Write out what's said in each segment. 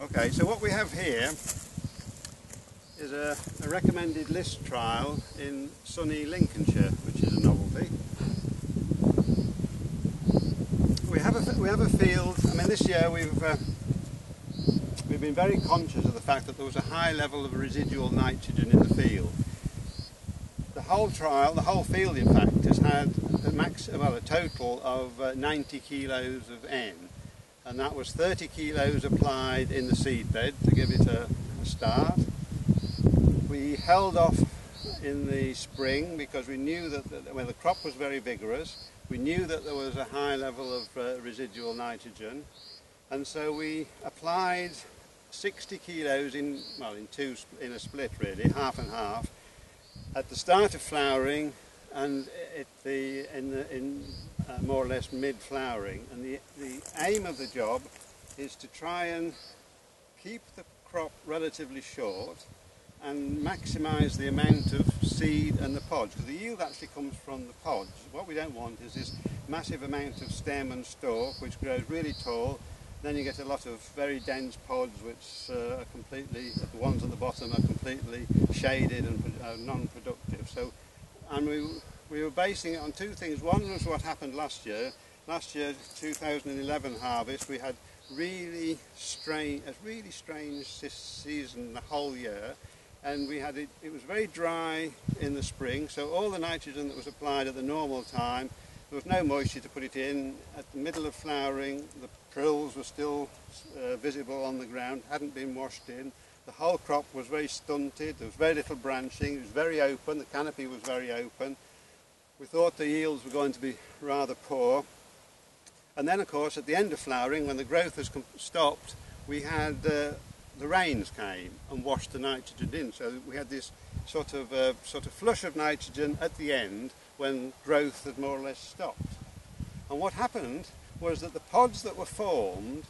Okay, so what we have here is a recommended list trial in sunny Lincolnshire, which is a novelty. We have a field. I mean, this year we've been very conscious of the fact that there was a high level of residual nitrogen in the field. The whole trial, the whole field in fact, has had a total of 90 kilos of N, and that was 30 kilos applied in the seed bed to give it a start. We held off in the spring because we knew that the crop was very vigorous. We knew that there was a high level of residual nitrogen, and so we applied 60 kilos in a split, really, half and half, at the start of flowering and in more or less mid-flowering. And the aim of the job is to try and keep the crop relatively short and maximise the amount of seed and the pods, because the yield actually comes from the pods. What we don't want is this massive amount of stem and stalk which grows really tall. Then you get a lot of very dense pods which are completely, the ones at the bottom are completely shaded and non-productive. So, and we were basing it on two things. One was what happened last year. Last year, 2011 harvest, we had a really strange season the whole year. And we had it was very dry in the spring, so all the nitrogen that was applied at the normal time, there was no moisture to put it in. At the middle of flowering, the prills were still visible on the ground, hadn't been washed in. The whole crop was very stunted, there was very little branching, it was very open, the canopy was very open. We thought the yields were going to be rather poor. And then of course at the end of flowering, when the growth has stopped, we had the rains came and washed the nitrogen in, so we had this sort of flush of nitrogen at the end when growth had more or less stopped. And what happened was that the pods that were formed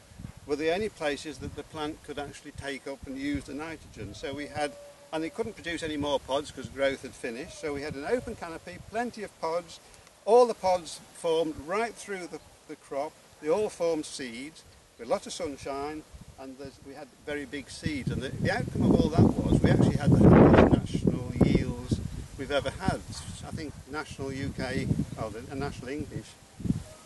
were the only places that the plant could actually take up and use the nitrogen. So we had, and it couldn't produce any more pods because growth had finished, so we had an open canopy, plenty of pods, all the pods formed right through the crop, they all formed seeds, with lots of sunshine, and we had very big seeds, and the outcome of all that was we actually had the highest national yields we've ever had. I think national UK, national English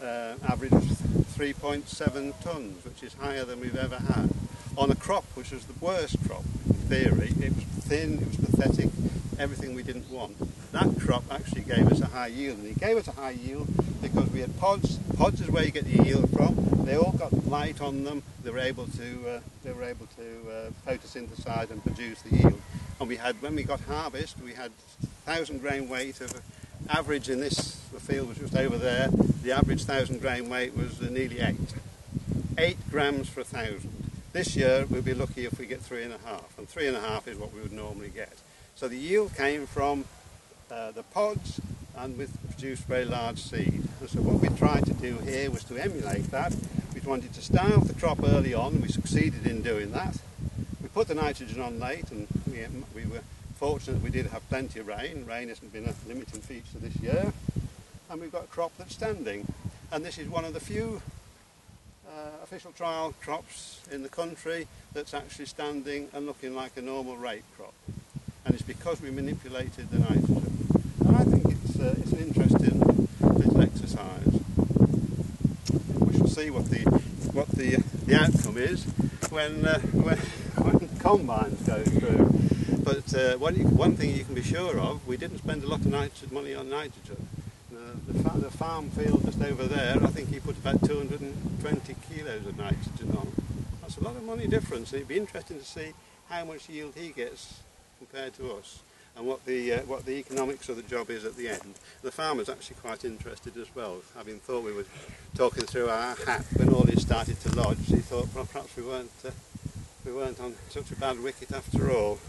average was 3.7 tonnes, which is higher than we've ever had, on a crop which was the worst crop in theory. It was thin, it was pathetic, everything we didn't want. That crop actually gave us a high yield, and it gave us a high yield because we had pods. Pods is where you get the yield from. They all got light on them. They were able to photosynthesize and produce the yield. And we had, when we got harvest, we had 1,000 grain weight of average in the field was just over there. The average 1,000 grain weight was nearly 8 grams for 1,000. This year we'll be lucky if we get 3.5, and 3.5 is what we would normally get. So the yield came from the pods, and we produced very large seed. And so what we tried to do here was to emulate that. We wanted to starve the crop early on, and we succeeded in doing that. We put the nitrogen on late, and we were fortunate we did have plenty of rain. Rain hasn't been a limiting feature this year. And we've got a crop that's standing. And this is one of the few official trial crops in the country that's actually standing and looking like a normal rape crop. And it's because we manipulated the nitrogen. And I think it's an interesting little exercise. We shall see what the outcome is when the combines go through. But one thing you can be sure of, we didn't spend a lot of money on nitrogen. The farm field just over there, I think he put about 220 kilos of nitrogen on. That's a lot of money difference. It'd be interesting to see how much yield he gets compared to us, and what the economics of the job is at the end. The farmer's actually quite interested as well, having thought we were talking through our hat when all this started to lodge. He thought, well, perhaps we weren't on such a bad wicket after all.